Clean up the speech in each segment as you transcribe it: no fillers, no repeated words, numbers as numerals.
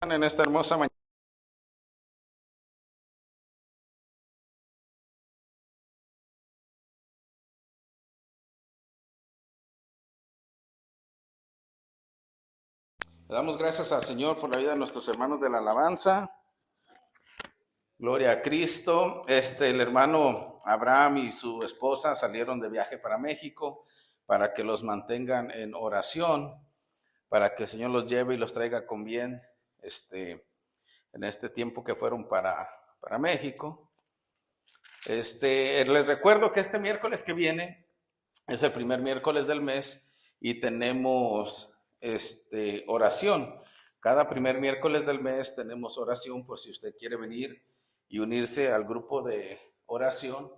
En esta hermosa mañana. Le damos gracias al Señor por la vida de nuestros hermanos de la alabanza. Gloria a Cristo. El hermano Abraham y su esposa salieron de viaje para México para que los mantengan en oración, para que el Señor los lleve y los traiga con bien en este tiempo que fueron para México. Les recuerdo que este miércoles que viene es el primer miércoles del mes y tenemos oración. Cada primer miércoles del mes tenemos oración por si usted quiere venir y unirse al grupo de oración.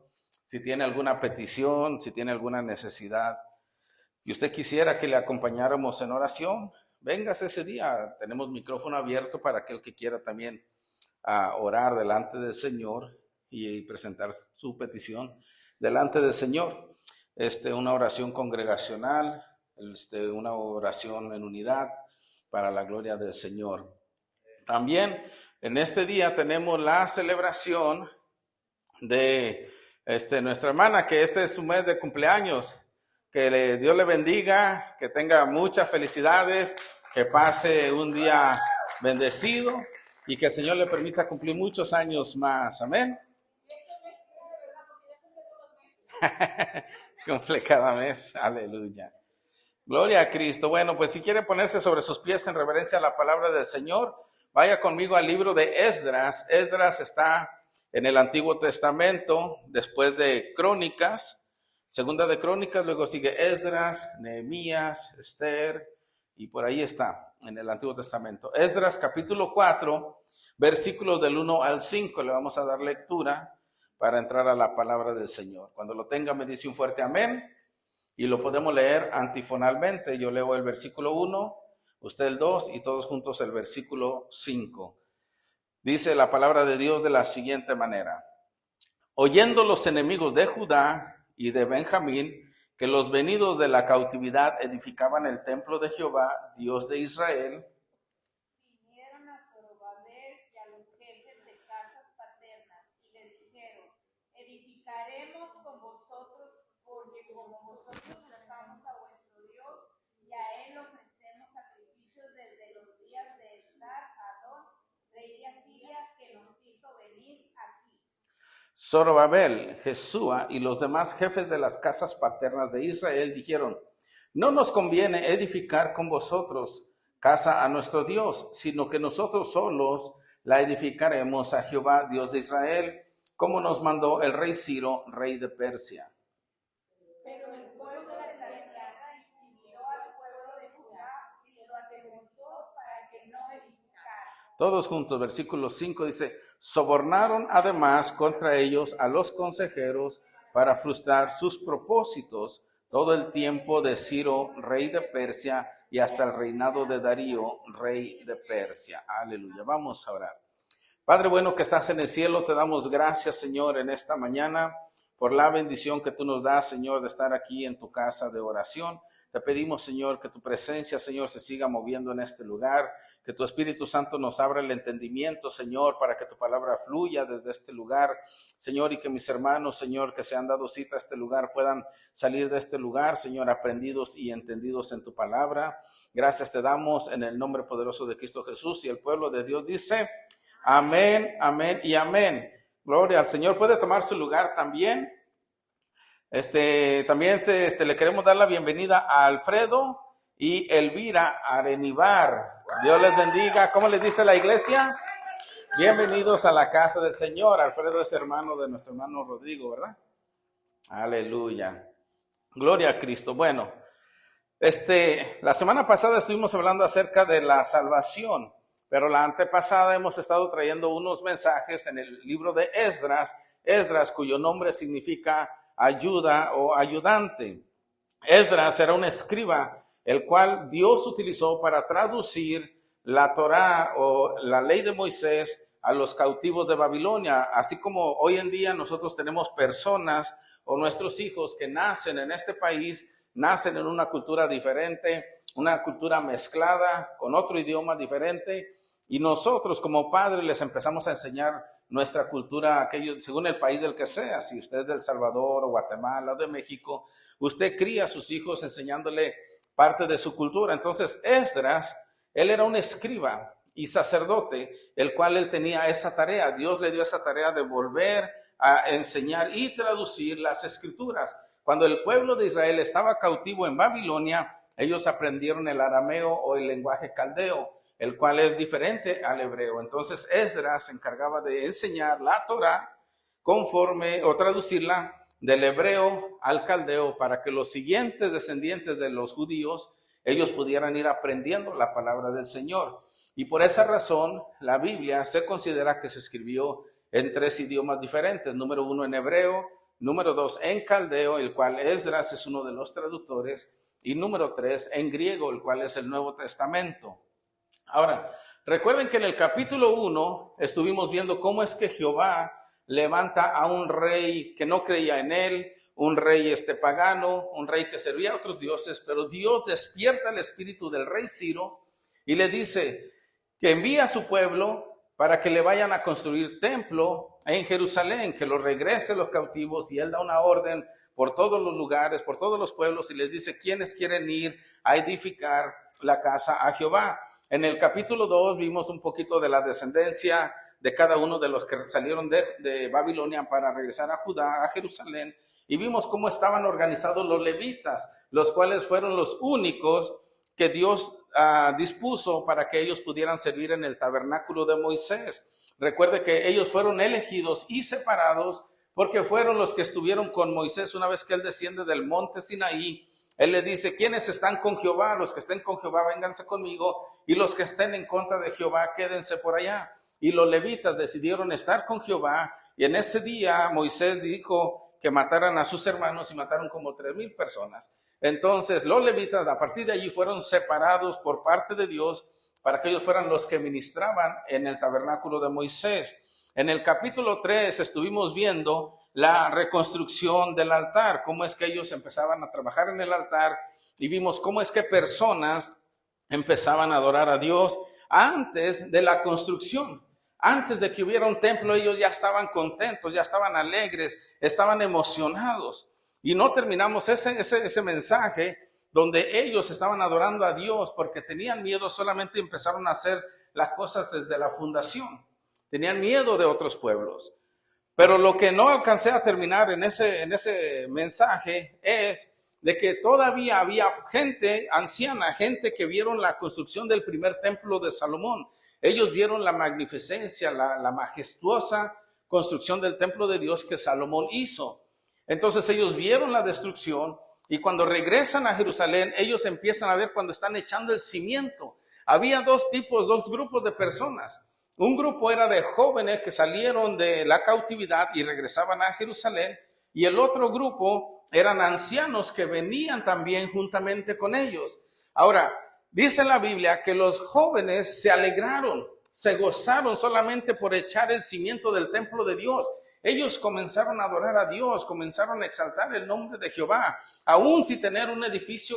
Si tiene alguna petición, si tiene alguna necesidad y usted quisiera que le acompañáramos en oración, véngase ese día. Tenemos micrófono abierto para aquel que quiera también orar delante del Señor y presentar su petición delante del Señor. Una oración congregacional, una oración en unidad para la gloria del Señor. También en este día tenemos la celebración de nuestra hermana, que este es su mes de cumpleaños. Que Dios le bendiga, que tenga muchas felicidades, que pase un día bendecido y que el Señor le permita cumplir muchos años más. Amén. Cumple cada mes. Aleluya. Gloria a Cristo. Bueno, pues si quiere ponerse sobre sus pies en reverencia a la palabra del Señor, vaya conmigo al libro de Esdras. Esdras está en el Antiguo Testamento, después de Crónicas, segunda de Crónicas, luego sigue Esdras, Nehemías, Esther, y por ahí está, en el Antiguo Testamento. Esdras capítulo 4, versículos del 1 al 5, le vamos a dar lectura para entrar a la palabra del Señor. Cuando lo tenga me dice un fuerte amén. Y lo podemos leer antifonalmente. Yo leo el versículo 1, usted el 2 y todos juntos el versículo 5. Dice la palabra de Dios de la siguiente manera. Oyendo los enemigos de Judá y de Benjamín que los venidos de la cautividad edificaban el templo de Jehová, Dios de Israel, vinieron a Zorobabel y a los jefes de casas paternas y les dijeron, edificaremos con vosotros, porque como vosotros tratamos a vuestro Dios y a él ofrecemos sacrificios desde los días de Esar-Hadón, rey de Asiria, que nos hizo venir aquí. Zorobabel, Jesúa y los demás jefes de las casas paternas de Israel dijeron, no nos conviene edificar con vosotros casa a nuestro Dios, sino que nosotros solos la edificaremos a Jehová, Dios de Israel, como nos mandó el rey Ciro, rey de Persia. Pero el pueblo de la tierra intimidó al pueblo de Judá y lo atemorizó para que no edificara. Todos juntos, versículo 5 dice, sobornaron además contra ellos a los consejeros para frustrar sus propósitos todo el tiempo de Ciro, rey de Persia, y hasta el reinado de Darío, rey de Persia. Aleluya. Vamos a orar. Padre bueno que estás en el cielo, te damos gracias, Señor, en esta mañana por la bendición que tú nos das, Señor, de estar aquí en tu casa de oración. Te pedimos, Señor, que tu presencia, Señor, se siga moviendo en este lugar, que tu Espíritu Santo nos abra el entendimiento, Señor, para que tu palabra fluya desde este lugar, Señor, y que mis hermanos, Señor, que se han dado cita a este lugar, puedan salir de este lugar, Señor, aprendidos y entendidos en tu palabra. Gracias te damos en el nombre poderoso de Cristo Jesús, y el pueblo de Dios dice, amén, amén y amén. Gloria al Señor. Puede tomar su lugar también. También le queremos dar la bienvenida a Alfredo y Elvira Arenibar. Dios les bendiga. ¿Cómo les dice la iglesia? Bienvenidos a la casa del Señor. Alfredo es hermano de nuestro hermano Rodrigo, ¿verdad? Aleluya. Gloria a Cristo. Bueno, la semana pasada estuvimos hablando acerca de la salvación, pero la antepasada hemos estado trayendo unos mensajes en el libro de Esdras, cuyo nombre significa ayuda o ayudante. Esdras era un escriba, el cual Dios utilizó para traducir la Torá o la ley de Moisés a los cautivos de Babilonia, así como hoy en día nosotros tenemos personas o nuestros hijos que nacen en este país, nacen en una cultura diferente, una cultura mezclada con otro idioma diferente. Y nosotros como padres les empezamos a enseñar nuestra cultura, aquello, según el país del que sea. Si usted es de El Salvador o Guatemala o de México, usted cría a sus hijos enseñándole parte de su cultura. Entonces Esdras, él era un escriba y sacerdote, el cual él tenía esa tarea. Dios le dio esa tarea de volver a enseñar y traducir las escrituras. Cuando el pueblo de Israel estaba cautivo en Babilonia, ellos aprendieron el arameo o el lenguaje caldeo, el cual es diferente al hebreo. Entonces Esdras se encargaba de enseñar la Torá conforme o traducirla del hebreo al caldeo para que los siguientes descendientes de los judíos, ellos pudieran ir aprendiendo la palabra del Señor. Y por esa razón la Biblia se considera que se escribió en 3 idiomas diferentes. Número 1 en hebreo, número 2 en caldeo, el cual Esdras es uno de los traductores, y número 3 en griego, el cual es el Nuevo Testamento. Ahora, recuerden que en el capítulo 1 estuvimos viendo cómo es que Jehová levanta a un rey que no creía en él, un rey pagano, un rey que servía a otros dioses, pero Dios despierta el espíritu del rey Ciro y le dice que envía a su pueblo para que le vayan a construir templo en Jerusalén, que los regrese los cautivos, y él da una orden por todos los lugares, por todos los pueblos, y les dice quiénes quieren ir a edificar la casa a Jehová. En el capítulo 2 vimos un poquito de la descendencia de cada uno de los que salieron de Babilonia para regresar a Judá, a Jerusalén, y vimos cómo estaban organizados los levitas, los cuales fueron los únicos que Dios dispuso para que ellos pudieran servir en el tabernáculo de Moisés. Recuerde que ellos fueron elegidos y separados porque fueron los que estuvieron con Moisés una vez que él desciende del monte Sinaí. Él le dice, ¿quiénes están con Jehová? Los que estén con Jehová, vénganse conmigo, y los que estén en contra de Jehová, quédense por allá. Y los levitas decidieron estar con Jehová, y en ese día Moisés dijo que mataran a sus hermanos, y mataron como 3,000 personas. Entonces los levitas a partir de allí fueron separados por parte de Dios para que ellos fueran los que ministraban en el tabernáculo de Moisés. En el capítulo 3 estuvimos viendo la reconstrucción del altar, cómo es que ellos empezaban a trabajar en el altar, y vimos cómo es que personas empezaban a adorar a Dios antes de la construcción. Antes de que hubiera un templo, ellos ya estaban contentos, ya estaban alegres, estaban emocionados. Y no terminamos ese mensaje donde ellos estaban adorando a Dios porque tenían miedo, solamente empezaron a hacer las cosas desde la fundación. Tenían miedo de otros pueblos. Pero lo que no alcancé a terminar en ese mensaje es de que todavía había gente anciana, gente que vieron la construcción del primer templo de Salomón. Ellos vieron la magnificencia, la majestuosa construcción del templo de Dios que Salomón hizo. Entonces ellos vieron la destrucción, y cuando regresan a Jerusalén, ellos empiezan a ver cuando están echando el cimiento. Había dos grupos de personas. Un grupo era de jóvenes que salieron de la cautividad y regresaban a Jerusalén, y el otro grupo eran ancianos que venían también juntamente con ellos. Ahora, dice la Biblia que los jóvenes se alegraron, se gozaron solamente por echar el cimiento del templo de Dios. Ellos comenzaron a adorar a Dios, comenzaron a exaltar el nombre de Jehová. Aún sin tener un edificio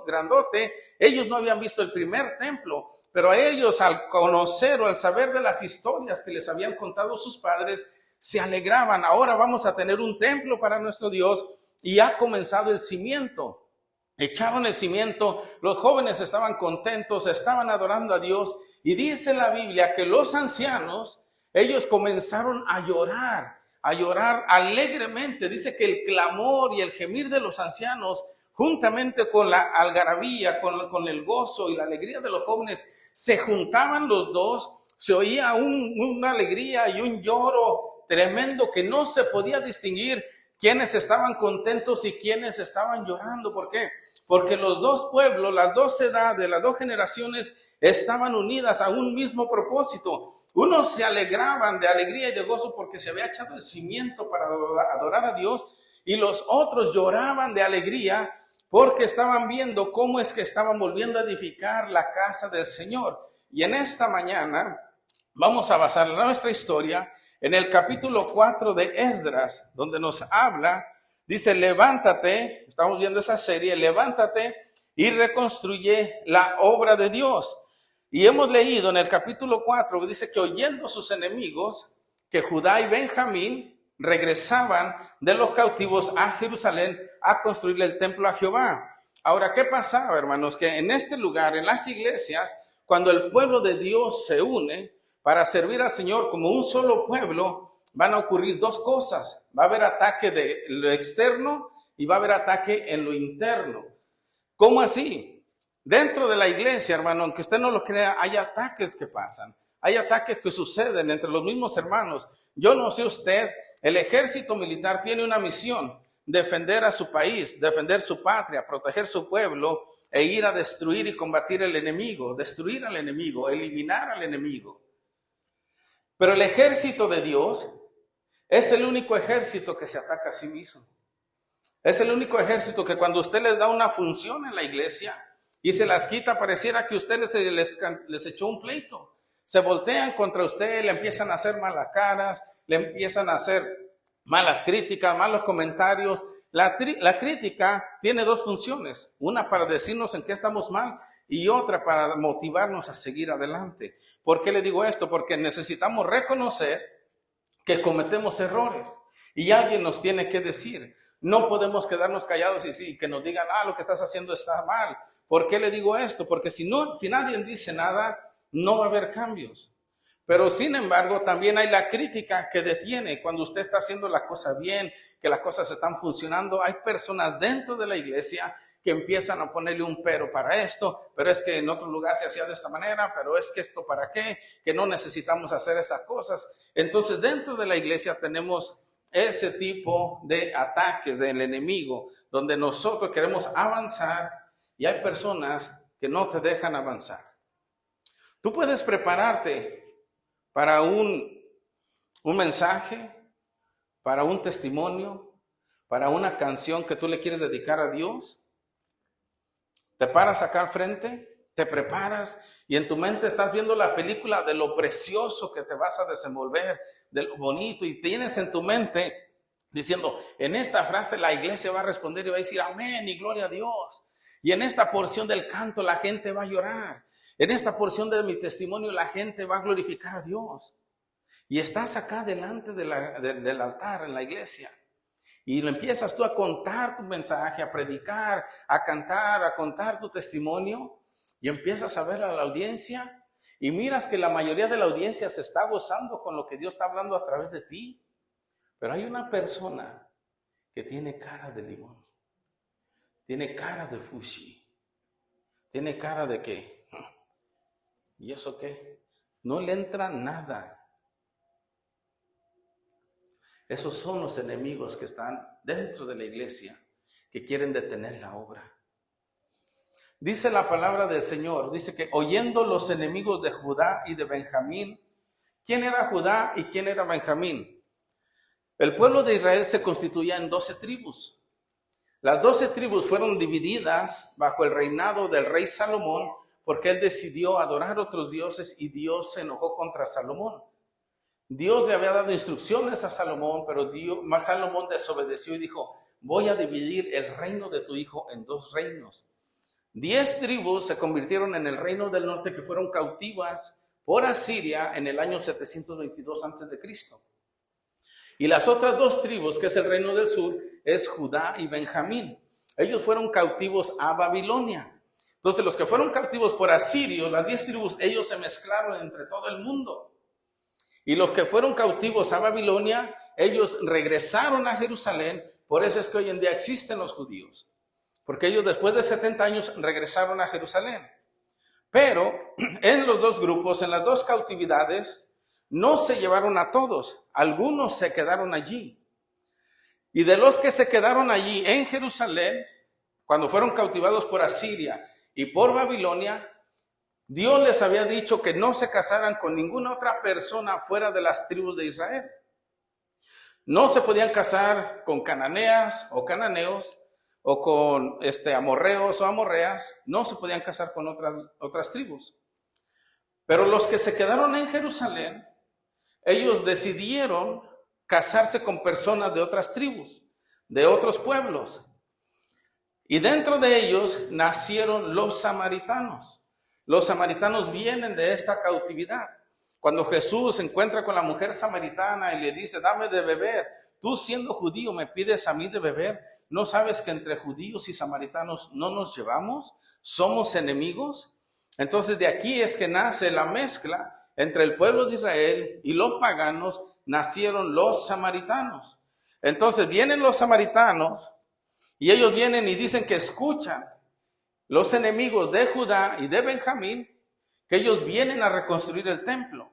grandote, ellos no habían visto el primer templo, pero a ellos, al conocer o al saber de las historias que les habían contado sus padres, se alegraban. Ahora vamos a tener un templo para nuestro Dios, y ha comenzado el cimiento. Echaron el cimiento, los jóvenes estaban contentos, estaban adorando a Dios, y dice la Biblia que los ancianos, ellos comenzaron a llorar alegremente. Dice que el clamor y el gemir de los ancianos, juntamente con la algarabía, con el gozo y la alegría de los jóvenes, se juntaban los dos. Se oía una alegría y un lloro tremendo que no se podía distinguir quiénes estaban contentos y quiénes estaban llorando. ¿Por qué? Porque los dos pueblos, las dos edades, las dos generaciones estaban unidas a un mismo propósito. Unos se alegraban de alegría y de gozo porque se había echado el cimiento para adorar a Dios, y los otros lloraban de alegría porque estaban viendo cómo es que estaban volviendo a edificar la casa del Señor. Y en esta mañana vamos a basar nuestra historia en el capítulo 4 de Esdras, donde nos habla, dice, levántate, estamos viendo esa serie, levántate y reconstruye la obra de Dios. Y hemos leído en el capítulo 4, dice que oyendo sus enemigos, que Judá y Benjamín regresaban de los cautivos a Jerusalén a construirle el templo a Jehová. Ahora, ¿qué pasaba, hermanos? Que en este lugar, en las iglesias, cuando el pueblo de Dios se une para servir al Señor como un solo pueblo, van a ocurrir dos cosas. Va a haber ataque de lo externo y va a haber ataque en lo interno. ¿Cómo así? Dentro de la iglesia, hermano, aunque usted no lo crea, hay ataques que pasan. Hay ataques que suceden entre los mismos hermanos. Yo no sé usted, el ejército militar tiene una misión: defender a su país, defender su patria, proteger su pueblo e ir a destruir y combatir al enemigo, destruir al enemigo, eliminar al enemigo. Pero el ejército de Dios es el único ejército que se ataca a sí mismo. Es el único ejército que cuando usted les da una función en la iglesia y se las quita, pareciera que usted les echó un pleito. Se voltean contra usted, le empiezan a hacer malas caras, le empiezan a hacer malas críticas, malos comentarios. La crítica tiene dos funciones: una para decirnos en qué estamos mal y otra para motivarnos a seguir adelante. ¿Por qué le digo esto? Porque necesitamos reconocer que cometemos errores y alguien nos tiene que decir. No podemos quedarnos callados y que nos digan, lo que estás haciendo está mal. ¿Por qué le digo esto? Porque si nadie dice nada, no va a haber cambios. Pero sin embargo, también hay la crítica que detiene. Cuando usted está haciendo la cosa bien, que las cosas están funcionando, hay personas dentro de la iglesia que empiezan a ponerle un pero para esto, pero es que en otro lugar se hacía de esta manera, pero es que esto para qué, que no necesitamos hacer esas cosas. Entonces, dentro de la iglesia tenemos ese tipo de ataques del enemigo, donde nosotros queremos avanzar y hay personas que no te dejan avanzar. Tú puedes prepararte para un mensaje, para un testimonio, para una canción que tú le quieres dedicar a Dios. Te paras acá al frente, te preparas y en tu mente estás viendo la película de lo precioso que te vas a desenvolver, de lo bonito, y tienes en tu mente diciendo, en esta frase la iglesia va a responder y va a decir amén y gloria a Dios. Y en esta porción del canto la gente va a llorar. En esta porción de mi testimonio la gente va a glorificar a Dios. Y estás acá delante del altar en la iglesia. Y lo empiezas tú a contar tu mensaje, a predicar, a cantar, a contar tu testimonio. Y empiezas a ver a la audiencia. Y miras que la mayoría de la audiencia se está gozando con lo que Dios está hablando a través de ti. Pero hay una persona que tiene cara de limón. Tiene cara de fushi. Tiene cara de qué. ¿Y eso qué? No le entra nada. Esos son los enemigos que están dentro de la iglesia, que quieren detener la obra. Dice la palabra del Señor, dice que oyendo los enemigos de Judá y de Benjamín. ¿Quién era Judá y quién era Benjamín? El pueblo de Israel se constituía en 12 tribus. Las 12 tribus fueron divididas bajo el reinado del rey Salomón, porque él decidió adorar a otros dioses y Dios se enojó contra Salomón. Dios le había dado instrucciones a Salomón, pero Salomón desobedeció y dijo, voy a dividir el reino de tu hijo en 2 reinos. 10 tribus se convirtieron en el reino del norte, que fueron cautivas por Asiria en el año 722 a.C. Y las otras 2 tribus, que es el reino del sur, es Judá y Benjamín. Ellos fueron cautivos a Babilonia. Entonces los que fueron cautivos por Asirio, las 10 tribus, ellos se mezclaron entre todo el mundo. Y los que fueron cautivos a Babilonia, ellos regresaron a Jerusalén. Por eso es que hoy en día existen los judíos. Porque ellos después de 70 años regresaron a Jerusalén. Pero en los 2 grupos, en las 2 cautividades, no se llevaron a todos. Algunos se quedaron allí. Y de los que se quedaron allí en Jerusalén, cuando fueron cautivados por Asiria y por Babilonia, Dios les había dicho que no se casaran con ninguna otra persona fuera de las tribus de Israel. No se podían casar con cananeas o cananeos o con amorreos o amorreas. No se podían casar con otras tribus. Pero los que se quedaron en Jerusalén, ellos decidieron casarse con personas de otras tribus, de otros pueblos. Y dentro de ellos nacieron los samaritanos. Los samaritanos vienen de esta cautividad. Cuando Jesús se encuentra con la mujer samaritana y le dice, dame de beber, tú siendo judío me pides a mí de beber, ¿no sabes que entre judíos y samaritanos no nos llevamos? ¿Somos enemigos? Entonces de aquí es que nace la mezcla entre el pueblo de Israel y los paganos, nacieron los samaritanos. Entonces vienen los samaritanos y ellos vienen y dicen que escuchan los enemigos de Judá y de Benjamín, que ellos vienen a reconstruir el templo.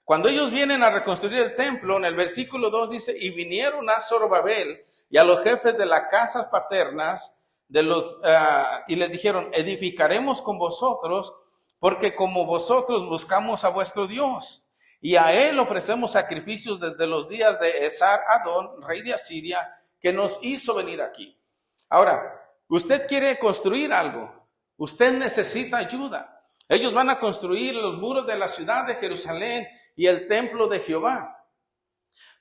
Cuando ellos vienen a reconstruir el templo, en el versículo 2 dice, y vinieron a Zorobabel y a los jefes de las casas paternas y les dijeron, edificaremos con vosotros, porque como vosotros buscamos a vuestro Dios, y a él ofrecemos sacrificios desde los días de Esar-Adón, rey de Asiria, que nos hizo venir aquí. Ahora, usted quiere construir algo, usted necesita ayuda. Ellos van a construir los muros de la ciudad de Jerusalén y el templo de Jehová.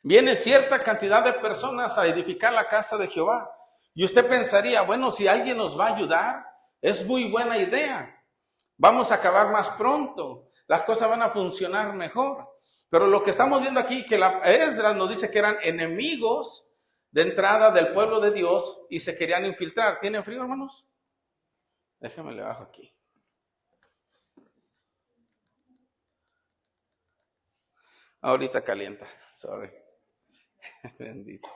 Viene cierta cantidad de personas a edificar la casa de Jehová. Y usted pensaría, bueno, si alguien nos va a ayudar, es muy buena idea. Vamos a acabar más pronto, las cosas van a funcionar mejor. Pero lo que estamos viendo aquí, que Esdras nos dice que eran enemigos de entrada del pueblo de Dios y se querían infiltrar. ¿Tienen frío, hermanos? Déjenme le bajo aquí. Ahorita calienta, sorry. Bendito.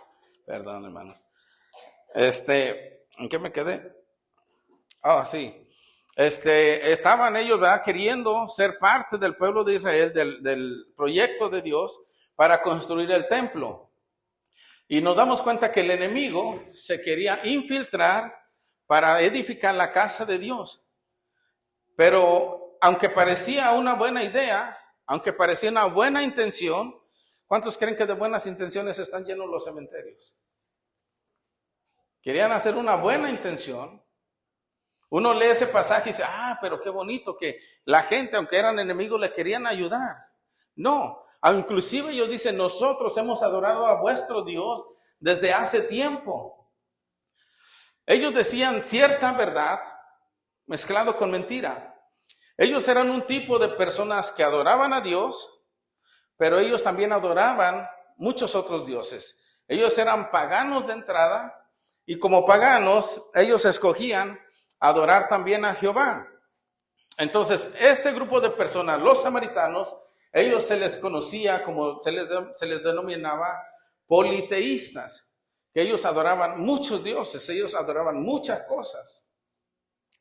Perdón, hermanos. ¿En qué me quedé? Sí. Estaban ellos, ¿verdad?, queriendo ser parte del pueblo de Israel, del proyecto de Dios para construir el templo. Y nos damos cuenta que el enemigo se quería infiltrar para edificar la casa de Dios. Pero aunque parecía una buena idea, aunque parecía una buena intención, ¿cuántos creen que de buenas intenciones están llenos los cementerios? Querían hacer una buena intención. Uno lee ese pasaje y dice, pero qué bonito que la gente, aunque eran enemigos, le querían ayudar. No, inclusive ellos dicen, nosotros hemos adorado a vuestro Dios desde hace tiempo. Ellos decían cierta verdad mezclado con mentira. Ellos eran un tipo de personas que adoraban a Dios, pero ellos también adoraban muchos otros dioses. Ellos eran paganos de entrada y como paganos ellos escogían adorar también a Jehová. Entonces, este grupo de personas, los samaritanos, ellos se les conocía como se les denominaba politeístas, que ellos adoraban muchos dioses, ellos adoraban muchas cosas.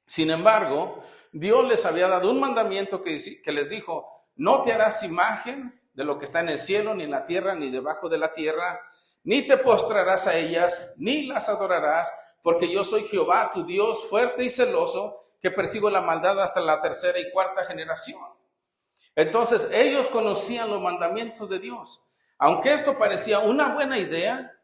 Sin embargo, Dios les había dado un mandamiento que les dijo, no te harás imagen de lo que está en el cielo, ni en la tierra, ni debajo de la tierra, ni te postrarás a ellas, ni las adorarás, porque yo soy Jehová, tu Dios, fuerte y celoso, que persigo la maldad hasta la tercera y cuarta generación. Entonces, ellos conocían los mandamientos de Dios. Aunque esto parecía una buena idea,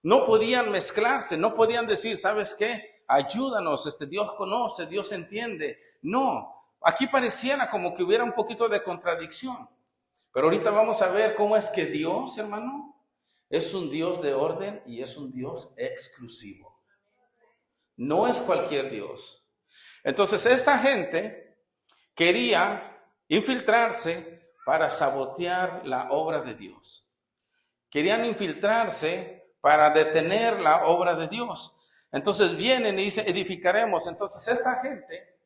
no podían mezclarse, no podían decir, ¿sabes qué? Ayúdanos, Dios conoce, Dios entiende. No, aquí pareciera como que hubiera un poquito de contradicción. Pero ahorita vamos a ver cómo es que Dios, hermano, es un Dios de orden y es un Dios exclusivo. No es cualquier Dios. Entonces esta gente quería infiltrarse para sabotear la obra de Dios. Querían infiltrarse para detener la obra de Dios. Entonces vienen y dicen, edificaremos. Entonces esta gente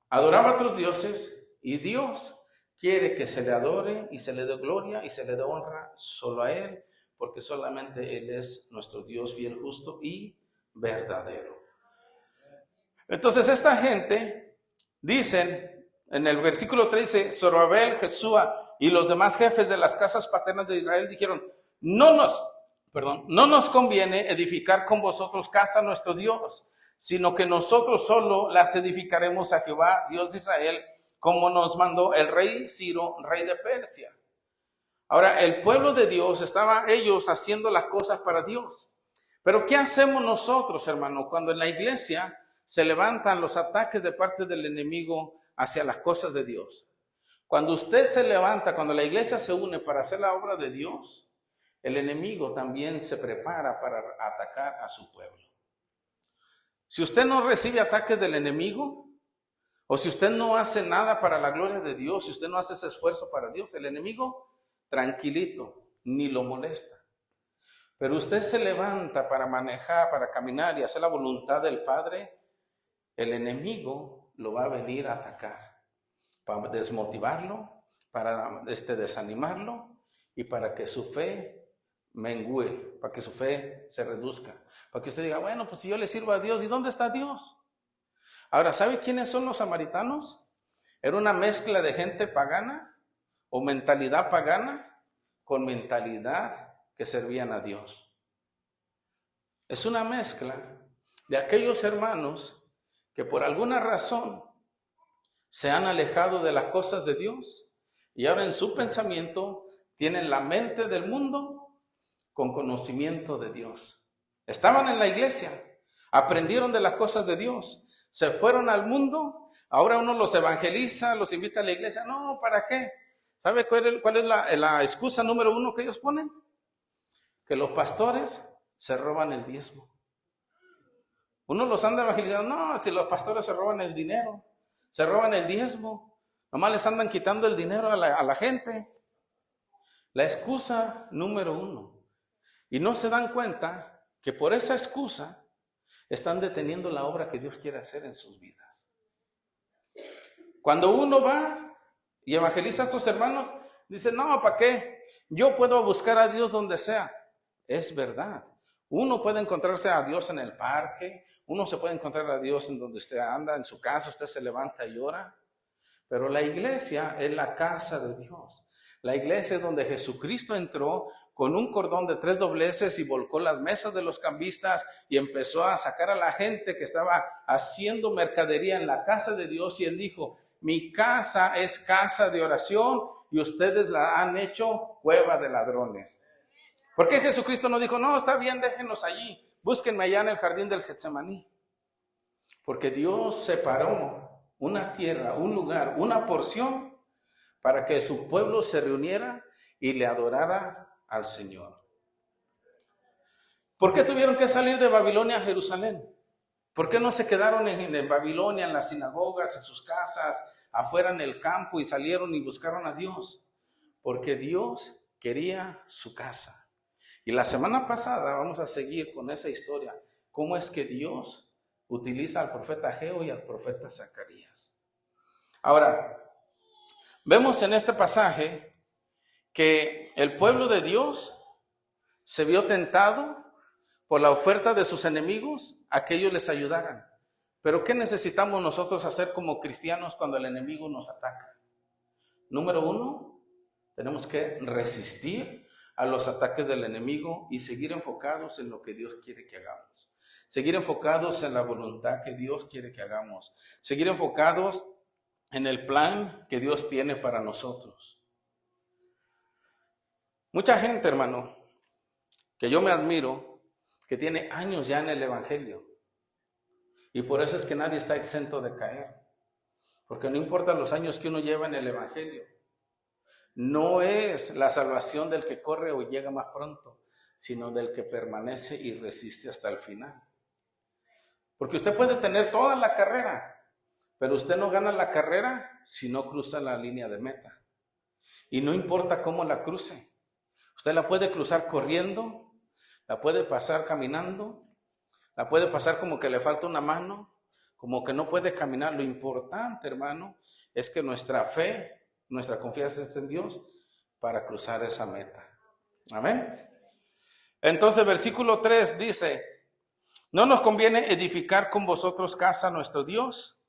adoraba a otros dioses y Dios quiere que se le adore y se le dé gloria y se le dé honra solo a Él, porque solamente Él es nuestro Dios fiel, justo y verdadero. Entonces esta gente, dicen, en el versículo 13, Zorobabel, Jesúa y los demás jefes de las casas paternas de Israel dijeron, no nos conviene edificar con vosotros casa a nuestro Dios, sino que nosotros solo las edificaremos a Jehová, Dios de Israel, como nos mandó el rey Ciro, rey de Persia. Ahora, el pueblo de Dios, estaba ellos haciendo las cosas para Dios. Pero ¿qué hacemos nosotros, hermano, cuando en la iglesia se levantan los ataques de parte del enemigo hacia las cosas de Dios? Cuando usted se levanta, cuando la iglesia se une para hacer la obra de Dios, el enemigo también se prepara para atacar a su pueblo. Si usted no recibe ataques del enemigo, O si usted no hace nada para la gloria de Dios, si usted no hace ese esfuerzo para Dios, el enemigo tranquilito, ni lo molesta. Pero usted se levanta para manejar, para caminar y hacer la voluntad del Padre, el enemigo lo va a venir a atacar, para desmotivarlo, para desanimarlo y para que su fe mengüe, para que su fe se reduzca, para que usted diga, bueno, pues si yo le sirvo a Dios, ¿y dónde está Dios? Ahora, ¿sabe quiénes son los samaritanos? Era una mezcla de gente pagana o mentalidad pagana con mentalidad que servían a Dios. Es una mezcla de aquellos hermanos que por alguna razón se han alejado de las cosas de Dios y ahora en su pensamiento tienen la mente del mundo con conocimiento de Dios. Estaban en la iglesia, aprendieron de las cosas de Dios, se fueron al mundo, ahora uno los evangeliza, los invita a la iglesia. No, ¿para qué? ¿Sabe cuál es la excusa número 1 que ellos ponen? Que los pastores se roban el diezmo. Uno los anda evangelizando, no, si los pastores se roban el dinero, se roban el diezmo, nomás les andan quitando el dinero a la gente. La excusa número 1. Y no se dan cuenta que por esa excusa están deteniendo la obra que Dios quiere hacer en sus vidas. Cuando uno va y evangeliza a estos hermanos, dice, no, ¿para qué? Yo puedo buscar a Dios donde sea. Es verdad. Uno puede encontrarse a Dios en el parque, uno se puede encontrar a Dios en donde usted anda, en su casa, usted se levanta y ora. Pero la iglesia es la casa de Dios. La iglesia es donde Jesucristo entró con un cordón de 3 dobleces y volcó las mesas de los cambistas y empezó a sacar a la gente que estaba haciendo mercadería en la casa de Dios, y él dijo, mi casa es casa de oración y ustedes la han hecho cueva de ladrones. ¿Por qué Jesucristo no dijo, no, está bien, déjenlos allí, búsquenme allá en el jardín del Getsemaní? Porque Dios separó una tierra, un lugar, una porción para que su pueblo se reuniera y le adorara al Señor. ¿Por qué tuvieron que salir de Babilonia a Jerusalén? ¿Por qué no se quedaron en Babilonia, en las sinagogas, en sus casas, afuera en el campo y salieron y buscaron a Dios? Porque Dios quería su casa. Y la semana pasada vamos a seguir con esa historia, cómo es que Dios utiliza al profeta Ageo y al profeta Zacarías. Ahora, vemos en este pasaje que el pueblo de Dios se vio tentado por la oferta de sus enemigos a que ellos les ayudaran. Pero ¿qué necesitamos nosotros hacer como cristianos cuando el enemigo nos ataca? Número 1, tenemos que resistir a los ataques del enemigo y seguir enfocados en lo que Dios quiere que hagamos. Seguir enfocados en la voluntad que Dios quiere que hagamos. Seguir enfocados en el plan que Dios tiene para nosotros. Mucha gente, hermano, que yo me admiro, que tiene años ya en el evangelio. Y por eso es que nadie está exento de caer. Porque no importa los años que uno lleva en el evangelio. No es la salvación del que corre o llega más pronto, sino del que permanece y resiste hasta el final. Porque usted puede tener toda la carrera, pero usted no gana la carrera si no cruza la línea de meta. Y no importa cómo la cruce. Usted la puede cruzar corriendo, la puede pasar caminando, la puede pasar como que le falta una mano, como que no puede caminar. Lo importante, hermano, es que nuestra fe, nuestra confianza es en Dios para cruzar esa meta. Amén. Entonces, versículo 3 dice, no nos conviene edificar con vosotros casa a nuestro Dios,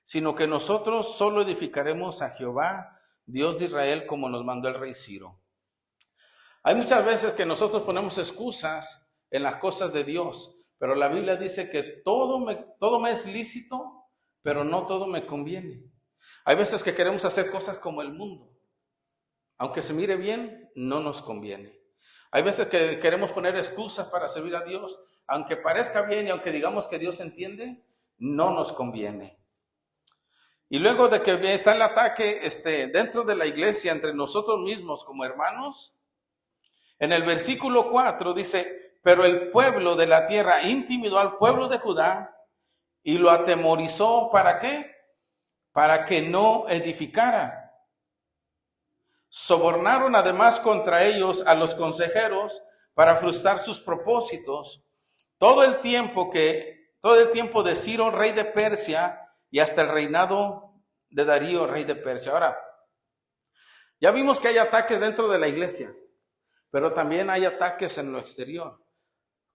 sino que nosotros solo edificaremos a Jehová, Dios de Israel, como nos mandó el rey Ciro. Hay muchas veces que nosotros ponemos excusas en las cosas de Dios, pero la Biblia dice que todo me es lícito, pero no todo me conviene. Hay veces que queremos hacer cosas como el mundo. Aunque se mire bien, no nos conviene. Hay veces que queremos poner excusas para servir a Dios. Aunque parezca bien y aunque digamos que Dios entiende, no nos conviene. Y luego de que está el ataque dentro de la iglesia, entre nosotros mismos como hermanos, en el versículo 4 dice, pero el pueblo de la tierra intimidó al pueblo de Judá y lo atemorizó, ¿para qué? para que no edificara. Sobornaron además contra ellos a los consejeros para frustrar sus propósitos. Todo el tiempo de Ciro, rey de Persia, y hasta el reinado de Darío, rey de Persia. Ahora, ya vimos que hay ataques dentro de la iglesia, pero también hay ataques en lo exterior,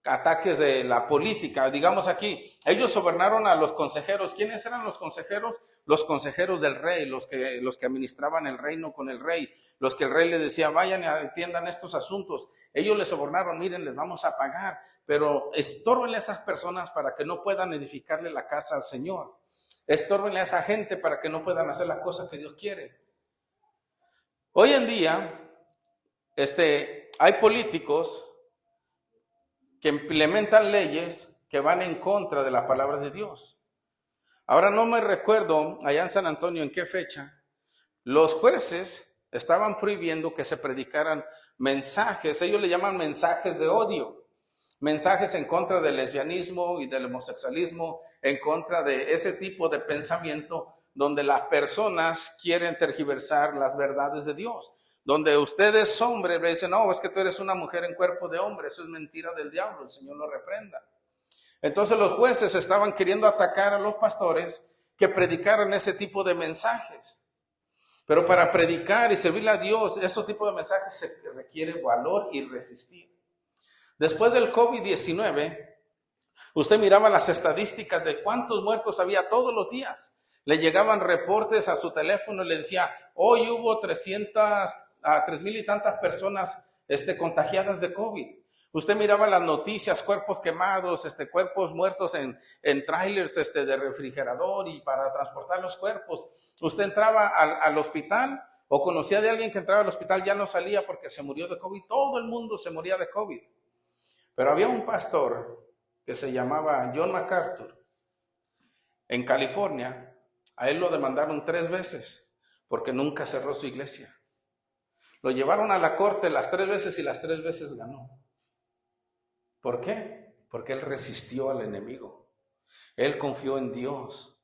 ataques de la política. Digamos aquí, ellos sobornaron a los consejeros. ¿Quiénes eran los consejeros? Los consejeros del rey, los que administraban el reino con el rey, los que el rey les decía, vayan y atiendan estos asuntos. Ellos les sobornaron, miren, les vamos a pagar, pero estórbenle a esas personas para que no puedan edificarle la casa al Señor. Estórbenle a esa gente para que no puedan hacer las cosas que Dios quiere. Hoy en día, hay políticos que implementan leyes que van en contra de la palabra de Dios. Ahora no me recuerdo allá en San Antonio en qué fecha, los jueces estaban prohibiendo que se predicaran mensajes, ellos le llaman mensajes de odio, mensajes en contra del lesbianismo y del homosexualismo, en contra de ese tipo de pensamiento donde las personas quieren tergiversar las verdades de Dios. Donde usted es hombre, le dicen, no, es que tú eres una mujer en cuerpo de hombre, eso es mentira del diablo, el Señor lo reprenda. Entonces los jueces estaban queriendo atacar a los pastores que predicaran ese tipo de mensajes. Pero para predicar y servirle a Dios, ese tipo de mensajes se requiere valor y resistir. Después del COVID-19, usted miraba las estadísticas de cuántos muertos había todos los días. Le llegaban reportes a su teléfono y le decía, hoy hubo 3,000 y tantas personas contagiadas de COVID. Usted miraba las noticias, cuerpos quemados, cuerpos muertos en trailers de refrigerador y para transportar los cuerpos. Usted entraba al hospital o conocía de alguien que entraba al hospital, ya no salía porque se murió de COVID. Todo el mundo se moría de COVID. Pero había un pastor que se llamaba John MacArthur en California. A él lo demandaron 3 veces porque nunca cerró su iglesia. Lo llevaron a la corte las 3 veces y las 3 veces ganó. ¿Por qué? Porque él resistió al enemigo. Él confió en Dios.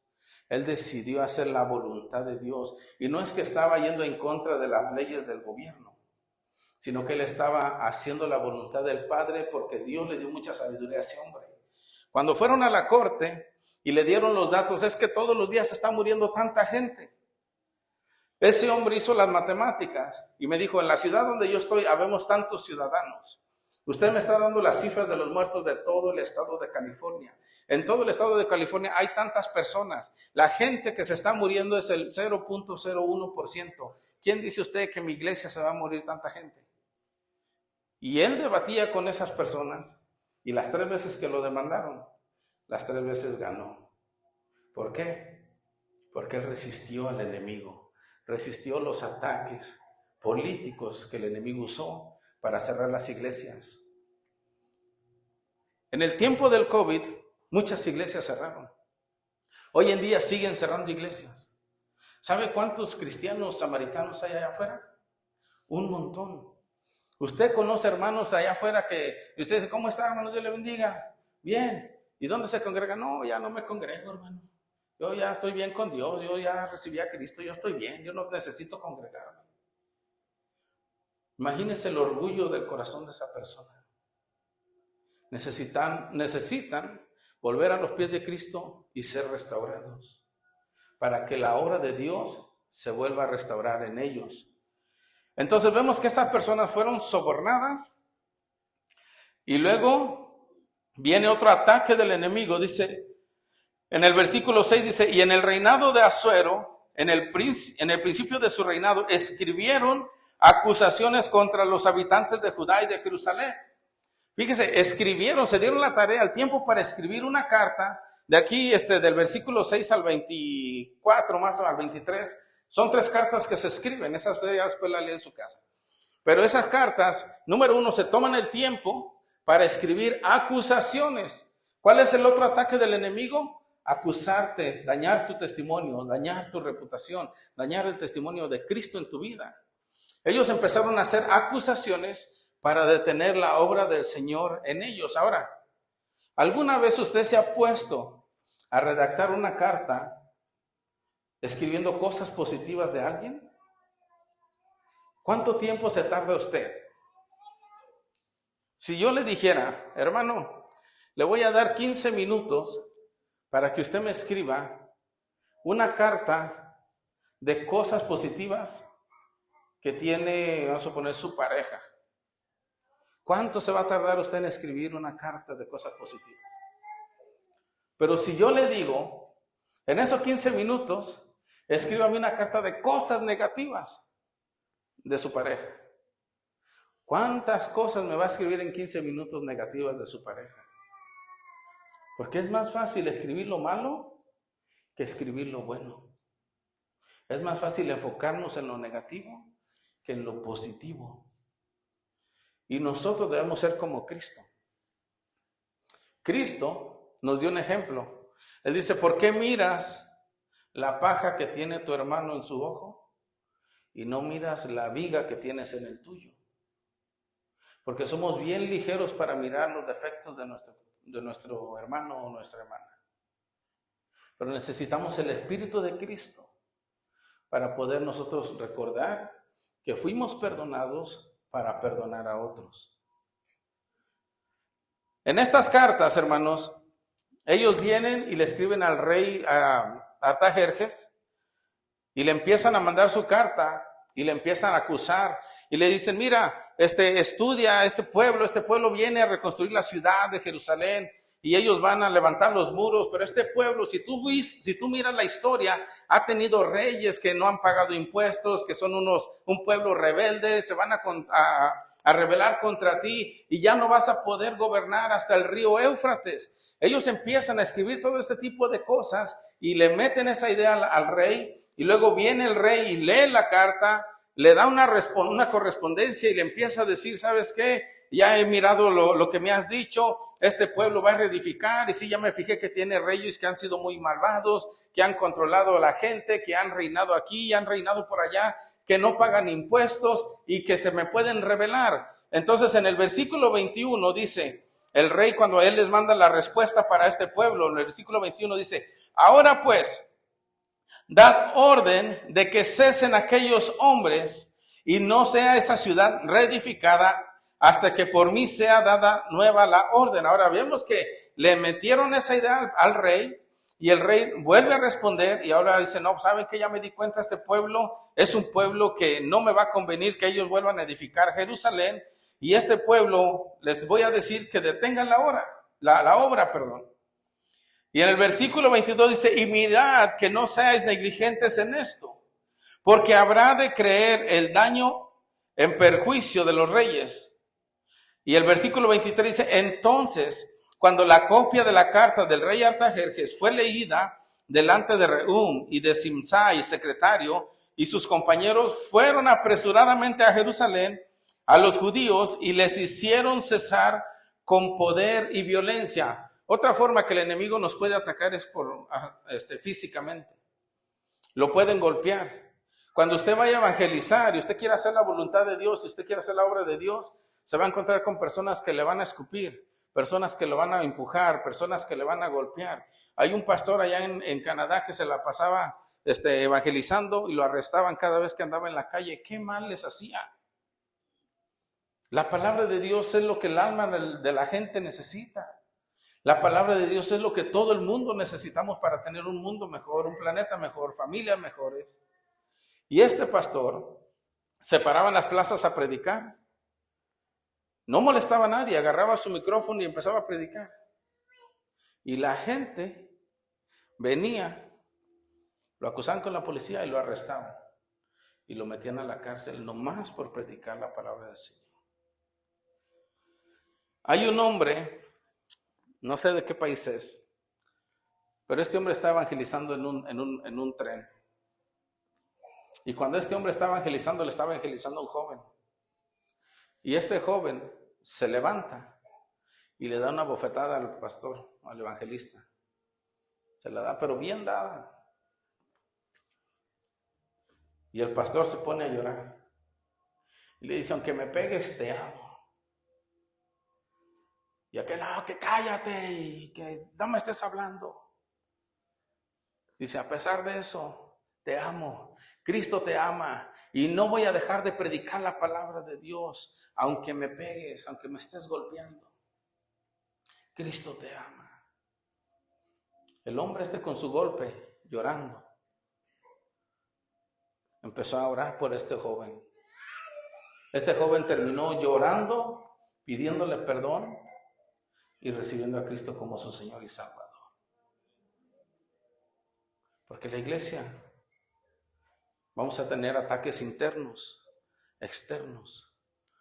Él decidió hacer la voluntad de Dios. Y no es que estaba yendo en contra de las leyes del gobierno, sino que él estaba haciendo la voluntad del Padre porque Dios le dio mucha sabiduría a ese hombre. Cuando fueron a la corte y le dieron los datos, es que todos los días está muriendo tanta gente. Ese hombre hizo las matemáticas y me dijo, en la ciudad donde yo estoy, habemos tantos ciudadanos. Usted me está dando las cifras de los muertos de todo el estado de California. En todo el estado de California hay tantas personas. La gente que se está muriendo es el 0.01%. ¿Quién dice usted que en mi iglesia se va a morir tanta gente? Y él debatía con esas personas y las 3 veces que lo demandaron, las 3 veces ganó. ¿Por qué? Porque él resistió al enemigo, resistió los ataques políticos que el enemigo usó para cerrar las iglesias. En el tiempo del COVID, muchas iglesias cerraron. Hoy en día siguen cerrando iglesias. ¿Sabe cuántos cristianos samaritanos hay allá afuera? Un montón. Usted conoce hermanos allá afuera que usted dice, ¿cómo está, hermano? Dios le bendiga. Bien. ¿Y dónde se congrega? No, ya no me congrego, hermano. Yo ya estoy bien con Dios, yo ya recibí a Cristo, yo estoy bien, yo no necesito congregarme. Imagínese el orgullo del corazón de esa persona. Necesitan volver a los pies de Cristo y ser restaurados para que la obra de Dios se vuelva a restaurar en ellos. Entonces vemos que estas personas fueron sobornadas y luego viene otro ataque del enemigo. Dice, en el versículo 6 dice, y en el reinado de Asuero, en el principio de su reinado, escribieron acusaciones contra los habitantes de Judá y de Jerusalén. Fíjese, escribieron, se dieron la tarea, el tiempo para escribir una carta. De aquí, del versículo 6 al 24, más o al 23, son 3 cartas que se escriben. Esas usted ya después la lee en su casa. Pero esas cartas, número 1, se toman el tiempo para escribir acusaciones. ¿Cuál es el otro ataque del enemigo? Acusarte, dañar tu testimonio, dañar tu reputación, dañar el testimonio de Cristo en tu vida. Ellos empezaron a hacer acusaciones para detener la obra del Señor en ellos. Ahora, ¿alguna vez usted se ha puesto a redactar una carta escribiendo cosas positivas de alguien? ¿Cuánto tiempo se tarda usted? Si yo le dijera, hermano, le voy a dar 15 minutos para que usted me escriba una carta de cosas positivas que tiene, vamos a poner, su pareja. ¿Cuánto se va a tardar usted en escribir una carta de cosas positivas? Pero si yo le digo, en esos 15 minutos, escríbame una carta de cosas negativas de su pareja. ¿Cuántas cosas me va a escribir en 15 minutos negativas de su pareja? Porque es más fácil escribir lo malo que escribir lo bueno. Es más fácil enfocarnos en lo negativo que en lo positivo. Y nosotros debemos ser como Cristo. Cristo nos dio un ejemplo. Él dice, ¿por qué miras la paja que tiene tu hermano en su ojo y no miras la viga que tienes en el tuyo? Porque somos bien ligeros para mirar los defectos de nuestro hermano o nuestra hermana. Pero necesitamos el Espíritu de Cristo para poder nosotros recordar que fuimos perdonados para perdonar a otros. En estas cartas, hermanos, ellos vienen y le escriben al rey Artajerjes y le empiezan a mandar su carta y le empiezan a acusar y le dicen, mira, estudia este pueblo viene a reconstruir la ciudad de Jerusalén y ellos van a levantar los muros, pero este pueblo, si tú miras la historia, ha tenido reyes que no han pagado impuestos, que son un pueblo rebelde, se van a rebelar contra ti y ya no vas a poder gobernar hasta el río Éufrates. Ellos empiezan a escribir todo este tipo de cosas y le meten esa idea al rey y luego viene el rey y lee la carta, le da una correspondencia y le empieza a decir, ¿sabes qué? Ya he mirado lo que me has dicho, este pueblo va a reedificar y sí, ya me fijé que tiene reyes que han sido muy malvados, que han controlado a la gente, que han reinado aquí, han reinado por allá, que no pagan impuestos y que se me pueden rebelar. Entonces en el versículo 21 dice, el rey cuando él les manda la respuesta para este pueblo, en el versículo 21 dice, ahora pues, dad orden de que cesen aquellos hombres y no sea esa ciudad reedificada hasta que por mí sea dada nueva la orden. Ahora vemos que le metieron esa idea al rey y el rey vuelve a responder y ahora dice, no, ¿saben qué? Ya me di cuenta, este pueblo es un pueblo que no me va a convenir que ellos vuelvan a edificar Jerusalén y este pueblo les voy a decir que detengan la obra. Y en el versículo 22 dice, y mirad que no seáis negligentes en esto, porque habrá de creer el daño en perjuicio de los reyes. Y el versículo 23 dice, entonces, cuando la copia de la carta del rey Artajerjes fue leída delante de Rehum y de Simsai, secretario, y sus compañeros fueron apresuradamente a Jerusalén, a los judíos, y les hicieron cesar con poder y violencia. Otra forma que el enemigo nos puede atacar es físicamente. Lo pueden golpear. Cuando usted vaya a evangelizar y usted quiera hacer la voluntad de Dios, si usted quiere hacer la obra de Dios, se va a encontrar con personas que le van a escupir, personas que lo van a empujar, personas que le van a golpear. Hay un pastor allá en Canadá que se la pasaba evangelizando y lo arrestaban cada vez que andaba en la calle. ¿Qué mal les hacía? La palabra de Dios es lo que el alma de la gente necesita. La palabra de Dios es lo que todo el mundo necesitamos para tener un mundo mejor, un planeta mejor, familias mejores. Y este pastor se paraba en las plazas a predicar. No molestaba a nadie, agarraba su micrófono y empezaba a predicar. Y la gente venía, lo acusaban con la policía y lo arrestaban. Y lo metían a la cárcel nomás por predicar la palabra del Señor. Hay un hombre, no sé de qué país es, pero este hombre está evangelizando en un tren. Y cuando este hombre está evangelizando, le está evangelizando a un joven. Y este joven se levanta y le da una bofetada al pastor, al evangelista. Se la da, pero bien dada. Y el pastor se pone a llorar. Y le dice, aunque me pegues, te amo. Y aquel, no, que cállate y que no me estés hablando. Dice, a pesar de eso, te amo. Cristo te ama y no voy a dejar de predicar la palabra de Dios, aunque me pegues, aunque me estés golpeando. Cristo te ama. El hombre con su golpe, llorando, empezó a orar por este joven. Este joven terminó llorando, pidiéndole perdón y recibiendo a Cristo como su Señor y Salvador. Porque la iglesia vamos a tener ataques internos, externos,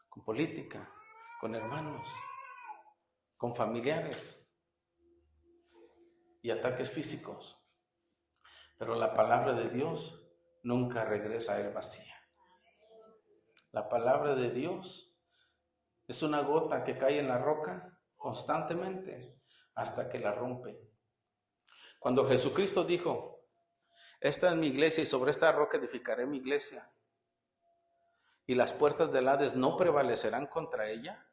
con política, con hermanos, con familiares y ataques físicos. Pero la palabra de Dios nunca regresa a él vacía. La palabra de Dios es una gota que cae en la roca constantemente hasta que la rompe. Cuando Jesucristo dijo, esta es mi iglesia y sobre esta roca edificaré mi iglesia, y las puertas del Hades no prevalecerán contra ella.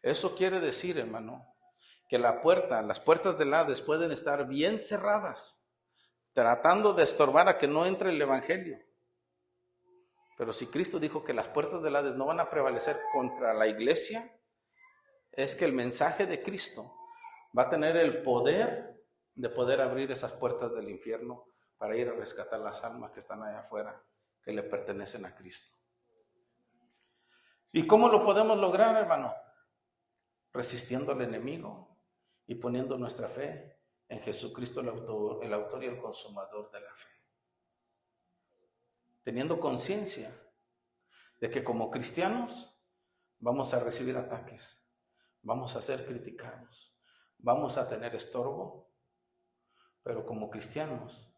Eso quiere decir, hermano, que las puertas del Hades pueden estar bien cerradas, tratando de estorbar a que no entre el evangelio. Pero si Cristo dijo que las puertas del Hades no van a prevalecer contra la iglesia, es que el mensaje de Cristo va a tener el poder de poder abrir esas puertas del infierno para ir a rescatar las almas que están allá afuera, que le pertenecen a Cristo. ¿Y cómo lo podemos lograr, hermano? Resistiendo al enemigo y poniendo nuestra fe en Jesucristo, el autor y el consumador de la fe. Teniendo conciencia de que como cristianos vamos a recibir ataques, vamos a ser criticados, vamos a tener estorbo, pero como cristianos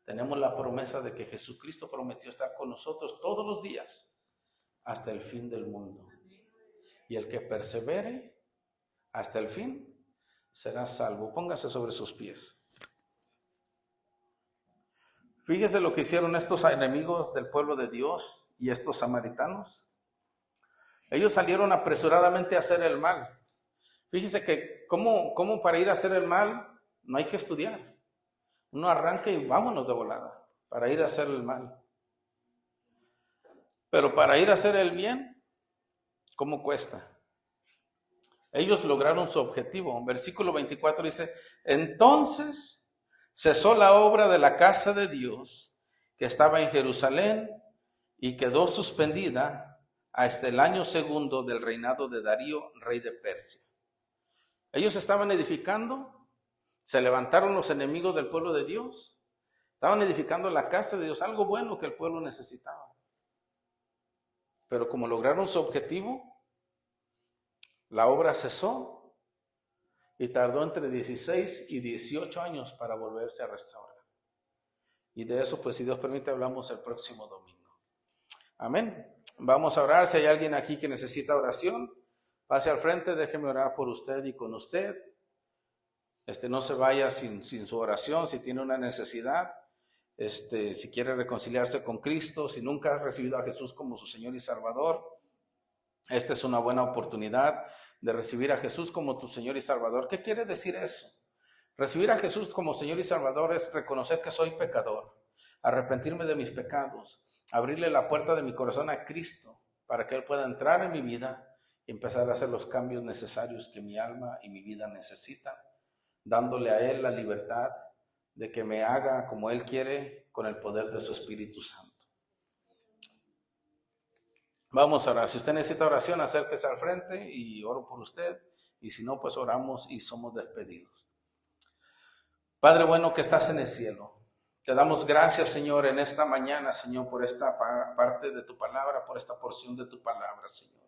tenemos la promesa de que Jesucristo prometió estar con nosotros todos los días hasta el fin del mundo. Y el que persevere hasta el fin será salvo. Póngase sobre sus pies. Fíjese lo que hicieron estos enemigos del pueblo de Dios y estos samaritanos. Ellos salieron apresuradamente a hacer el mal. Fíjese que cómo para ir a hacer el mal no hay que estudiar. Uno arranca y vámonos de volada para ir a hacer el mal. Pero para ir a hacer el bien, ¿cómo cuesta? Ellos lograron su objetivo. Versículo 24 dice, entonces cesó la obra de la casa de Dios que estaba en Jerusalén y quedó suspendida hasta el año segundo del reinado de Darío, rey de Persia. Ellos estaban edificando, se levantaron los enemigos del pueblo de Dios, estaban edificando la casa de Dios, algo bueno que el pueblo necesitaba. Pero como lograron su objetivo, la obra cesó y tardó entre 16 y 18 años para volverse a restaurar. Y de eso, pues si Dios permite, hablamos el próximo domingo. Amén. Vamos a orar. Si hay alguien aquí que necesita oración, pase al frente, déjeme orar por usted y con usted. No se vaya sin su oración, si tiene una necesidad. Si quiere reconciliarse con Cristo, si nunca ha recibido a Jesús como su Señor y Salvador, esta es una buena oportunidad de recibir a Jesús como tu Señor y Salvador. ¿Qué quiere decir eso? Recibir a Jesús como Señor y Salvador es reconocer que soy pecador, arrepentirme de mis pecados, abrirle la puerta de mi corazón a Cristo para que Él pueda entrar en mi vida y empezar a hacer los cambios necesarios que mi alma y mi vida necesitan, dándole a Él la libertad de que me haga como Él quiere con el poder de su Espíritu Santo. Vamos a orar. Si usted necesita oración, acérquese al frente y oro por usted. Y si no, pues oramos y somos despedidos. Padre bueno que estás en el cielo, te damos gracias, Señor, en esta mañana, Señor, por esta parte de tu palabra, por esta porción de tu palabra, Señor.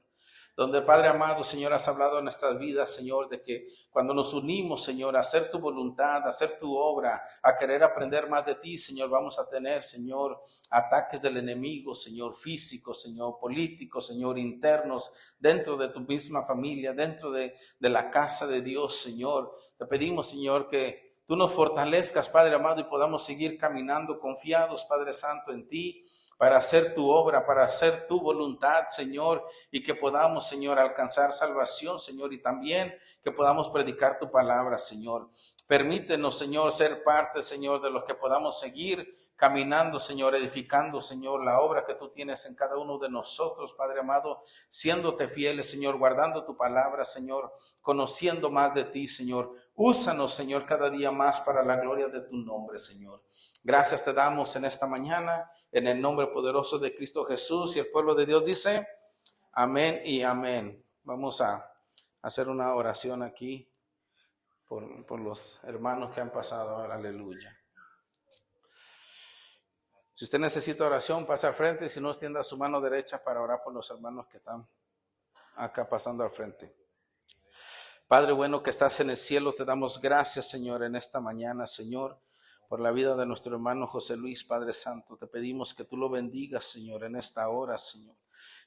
Donde, Padre amado, Señor, has hablado en nuestras vidas, Señor, de que cuando nos unimos, Señor, a hacer tu voluntad, a hacer tu obra, a querer aprender más de ti, Señor, vamos a tener, Señor, ataques del enemigo, Señor, físicos, Señor, políticos, Señor, internos, dentro de tu misma familia, dentro de la casa de Dios, Señor. Te pedimos, Señor, que tú nos fortalezcas, Padre amado, y podamos seguir caminando confiados, Padre Santo, en ti, para hacer tu obra, para hacer tu voluntad, Señor, y que podamos, Señor, alcanzar salvación, Señor, y también que podamos predicar tu palabra, Señor. Permítenos, Señor, ser parte, Señor, de los que podamos seguir caminando, Señor, edificando, Señor, la obra que tú tienes en cada uno de nosotros, Padre amado, siéndote fieles, Señor, guardando tu palabra, Señor, conociendo más de ti, Señor. Úsanos, Señor, cada día más para la gloria de tu nombre, Señor. Gracias te damos en esta mañana, en el nombre poderoso de Cristo Jesús, y el pueblo de Dios dice, amén y amén. Vamos a hacer una oración aquí por los hermanos que han pasado. Aleluya. Si usted necesita oración, pase al frente, y si no, extienda su mano derecha para orar por los hermanos que están acá pasando al frente. Padre bueno que estás en el cielo, te damos gracias, Señor, en esta mañana, Señor, por la vida de nuestro hermano José Luis, Padre Santo. Te pedimos que tú lo bendigas, Señor, en esta hora, Señor.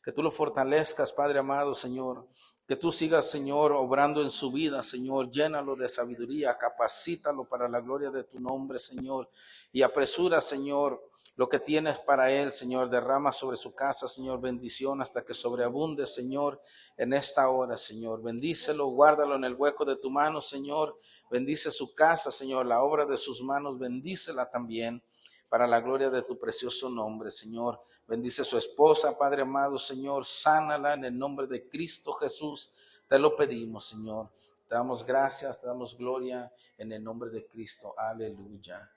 Que tú lo fortalezcas, Padre amado, Señor. Que tú sigas, Señor, obrando en su vida, Señor. Llénalo de sabiduría, capacítalo para la gloria de tu nombre, Señor. Y apresura, Señor, lo que tienes para él, Señor. Derrama sobre su casa, Señor, bendición hasta que sobreabunde, Señor, en esta hora, Señor. Bendícelo, guárdalo en el hueco de tu mano, Señor. Bendice su casa, Señor, la obra de sus manos, bendícela también para la gloria de tu precioso nombre, Señor. Bendice su esposa, Padre amado, Señor. Sánala en el nombre de Cristo Jesús. Te lo pedimos, Señor. Te damos gracias, te damos gloria en el nombre de Cristo. Aleluya.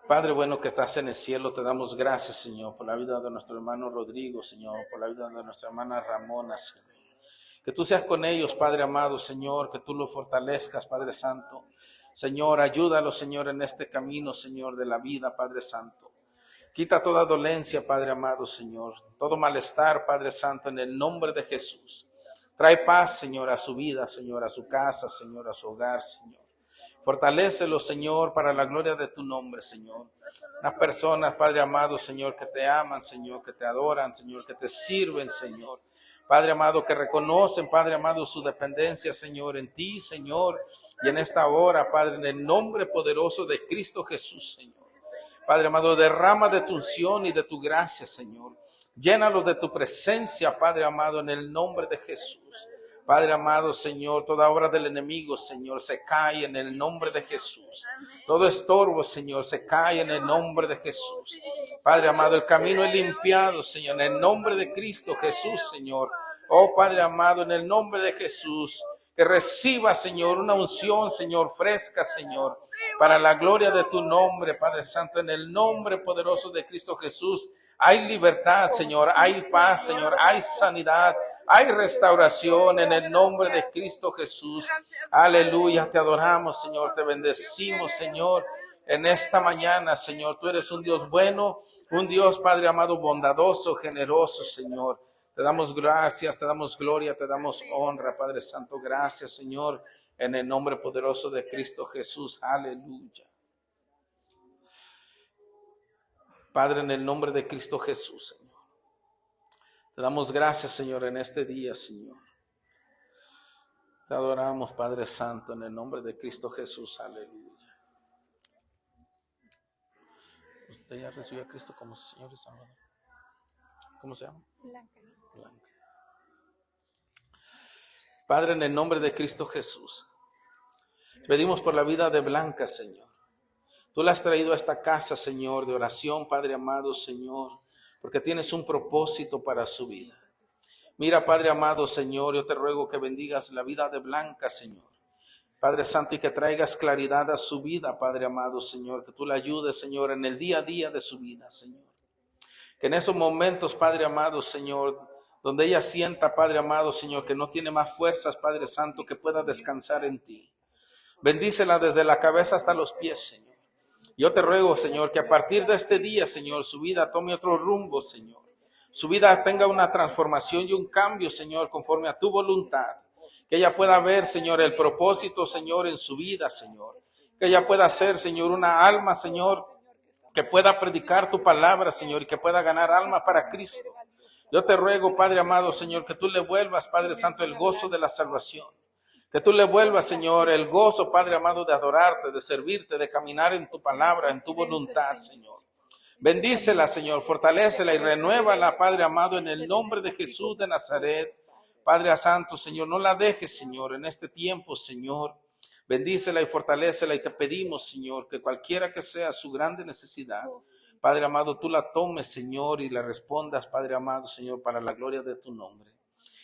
Padre bueno que estás en el cielo, te damos gracias, Señor, por la vida de nuestro hermano Rodrigo, Señor, por la vida de nuestra hermana Ramona, Señor. Que tú seas con ellos, Padre amado, Señor, que tú los fortalezcas, Padre Santo. Señor, ayúdalos, Señor, en este camino, Señor, de la vida, Padre Santo. Quita toda dolencia, Padre amado, Señor, todo malestar, Padre Santo, en el nombre de Jesús. Trae paz, Señor, a su vida, Señor, a su casa, Señor, a su hogar, Señor. Fortalécelo, Señor, para la gloria de tu nombre, Señor. Las personas, Padre amado, Señor, que te aman, Señor, que te adoran, Señor, que te sirven, Señor. Padre amado, que reconocen, Padre amado, su dependencia, Señor, en ti, Señor, y en esta hora, Padre, en el nombre poderoso de Cristo Jesús, Señor. Padre amado, derrama de tu unción y de tu gracia, Señor. Llénalos de tu presencia, Padre amado, en el nombre de Jesús. Padre amado, Señor, toda obra del enemigo, Señor, se cae en el nombre de Jesús. Todo estorbo, Señor, se cae en el nombre de Jesús. Padre amado, el camino es limpiado, Señor, en el nombre de Cristo Jesús, Señor. Oh, Padre amado, en el nombre de Jesús, que reciba, Señor, una unción, Señor, fresca, Señor, para la gloria de tu nombre, Padre Santo, en el nombre poderoso de Cristo Jesús. Hay libertad, Señor, hay paz, Señor, hay sanidad, hay restauración en el nombre de Cristo Jesús. Aleluya, te adoramos, Señor, te bendecimos, Señor, en esta mañana, Señor. Tú eres un Dios bueno, un Dios, Padre amado, bondadoso, generoso, Señor. Te damos gracias, te damos gloria, te damos honra, Padre Santo. Gracias, Señor, en el nombre poderoso de Cristo Jesús. Aleluya. Padre, en el nombre de Cristo Jesús, Señor. Te damos gracias, Señor, en este día, Señor. Te adoramos, Padre Santo, en el nombre de Cristo Jesús. Aleluya. ¿Usted ya recibió a Cristo como su Señor y Salvador? ¿Cómo se llama? Blanca. Padre, en el nombre de Cristo Jesús, pedimos por la vida de Blanca, Señor. Tú la has traído a esta casa, Señor, de oración, Padre amado, Señor, porque tienes un propósito para su vida. Mira, Padre amado, Señor, yo te ruego que bendigas la vida de Blanca, Señor. Padre Santo, y que traigas claridad a su vida, Padre amado, Señor, que tú la ayudes, Señor, en el día a día de su vida, Señor. Que en esos momentos, Padre amado, Señor, donde ella sienta, Padre amado, Señor, que no tiene más fuerzas, Padre Santo, que pueda descansar en ti. Bendícela desde la cabeza hasta los pies, Señor. Yo te ruego, Señor, que a partir de este día, Señor, su vida tome otro rumbo, Señor. Su vida tenga una transformación y un cambio, Señor, conforme a tu voluntad. Que ella pueda ver, Señor, el propósito, Señor, en su vida, Señor. Que ella pueda ser, Señor, una alma, Señor, que pueda predicar tu palabra, Señor, y que pueda ganar alma para Cristo. Yo te ruego, Padre amado, Señor, que tú le vuelvas, Padre Santo, el gozo de la salvación. Que tú le vuelvas, Señor, el gozo, Padre amado, de adorarte, de servirte, de caminar en tu palabra, en tu voluntad, Señor. Bendícela, Señor, fortalécela y renuévala, Padre amado, en el nombre de Jesús de Nazaret. Padre Santo, Señor, no la dejes, Señor, en este tiempo, Señor. Bendícela y fortalécela y te pedimos, Señor, que cualquiera que sea su grande necesidad, Padre amado, tú la tomes, Señor, y le respondas, Padre amado, Señor, para la gloria de tu nombre.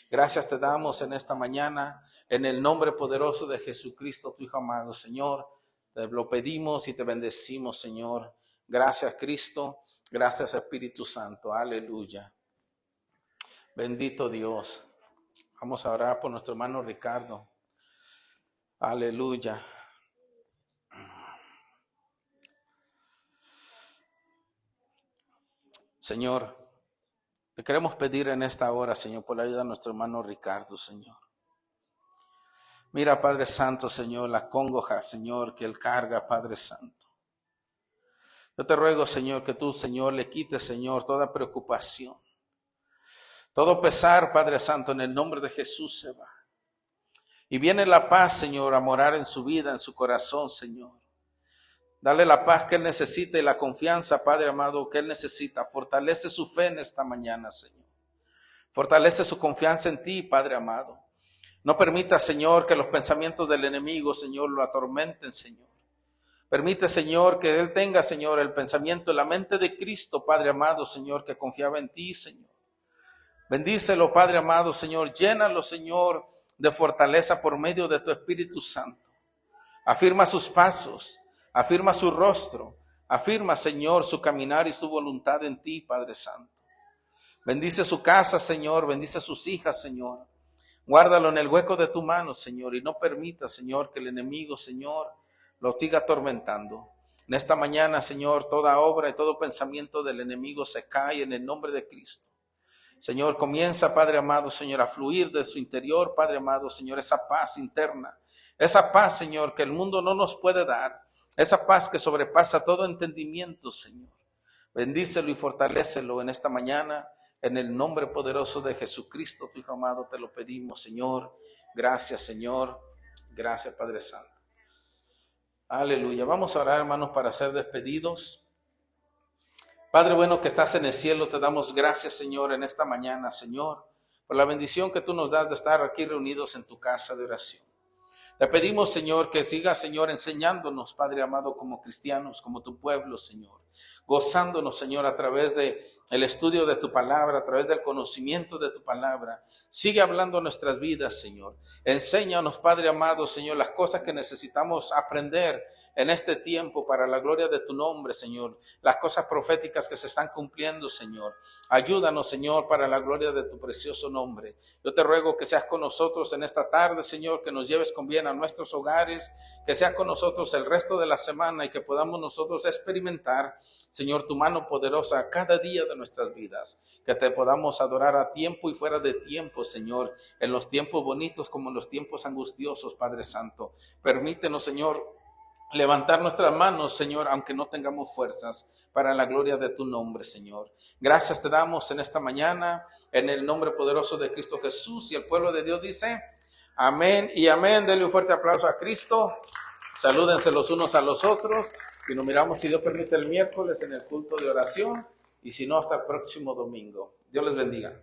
Gracias te damos en esta mañana, en el nombre poderoso de Jesucristo, tu Hijo amado, Señor. Te lo pedimos y te bendecimos, Señor. Gracias, Cristo. Gracias, Espíritu Santo. Aleluya. Bendito Dios. Vamos a orar por nuestro hermano Ricardo. Aleluya. Señor, te queremos pedir en esta hora, Señor, por la ayuda de nuestro hermano Ricardo, Señor. Mira, Padre Santo, Señor, la congoja, Señor, que él carga, Padre Santo. Yo te ruego, Señor, que tú, Señor, le quites, Señor, toda preocupación. Todo pesar, Padre Santo, en el nombre de Jesús se va. Y viene la paz, Señor, a morar en su vida, en su corazón, Señor. Dale la paz que él necesita y la confianza, Padre amado, que él necesita. Fortalece su fe en esta mañana, Señor. Fortalece su confianza en ti, Padre amado. No permita, Señor, que los pensamientos del enemigo, Señor, lo atormenten, Señor. Permite, Señor, que él tenga, Señor, el pensamiento, la mente de Cristo, Padre amado, Señor, que confiaba en ti, Señor. Bendícelo, Padre amado, Señor. Llénalo, Señor, de fortaleza por medio de tu Espíritu Santo. Afirma sus pasos. Afirma su rostro, afirma, Señor, su caminar y su voluntad en ti, Padre Santo. Bendice su casa, Señor, bendice sus hijas, Señor. Guárdalo en el hueco de tu mano, Señor, y no permita, Señor, que el enemigo, Señor, lo siga atormentando. En esta mañana, Señor, toda obra y todo pensamiento del enemigo se cae en el nombre de Cristo. Señor, comienza, Padre amado, Señor, a fluir de su interior, Padre amado, Señor, esa paz interna, esa paz, Señor, que el mundo no nos puede dar. Esa paz que sobrepasa todo entendimiento, Señor. Bendícelo y fortalécelo en esta mañana. En el nombre poderoso de Jesucristo, tu Hijo amado, te lo pedimos, Señor. Gracias, Señor. Gracias, Padre Santo. Aleluya. Vamos a orar, hermanos, para ser despedidos. Padre bueno que estás en el cielo, te damos gracias, Señor, en esta mañana, Señor, por la bendición que tú nos das de estar aquí reunidos en tu casa de oración. Te pedimos, Señor, que sigas, Señor, enseñándonos, Padre amado, como cristianos, como tu pueblo, Señor. Gozándonos, Señor, a través de el estudio de tu palabra, a través del conocimiento de tu palabra. Sigue hablando nuestras vidas, Señor. Enséñanos, Padre amado, Señor, las cosas que necesitamos aprender en este tiempo para la gloria de tu nombre, Señor. Las cosas proféticas que se están cumpliendo, Señor. Ayúdanos, Señor, para la gloria de tu precioso nombre. Yo te ruego que seas con nosotros en esta tarde, Señor, que nos lleves con bien a nuestros hogares, que seas con nosotros el resto de la semana y que podamos nosotros experimentar, Señor, tu mano poderosa cada día de nuestras vidas, que te podamos adorar a tiempo y fuera de tiempo, Señor, en los tiempos bonitos como en los tiempos angustiosos, Padre Santo. Permítenos, Señor, levantar nuestras manos, Señor, aunque no tengamos fuerzas, para la gloria de tu nombre, Señor. Gracias te damos en esta mañana, en el nombre poderoso de Cristo Jesús, y el pueblo de Dios dice, amén y amén. Denle un fuerte aplauso a Cristo. Salúdense los unos a los otros. Y nos miramos, si Dios permite, el miércoles en el culto de oración. Y si no, hasta el próximo domingo. Dios les bendiga.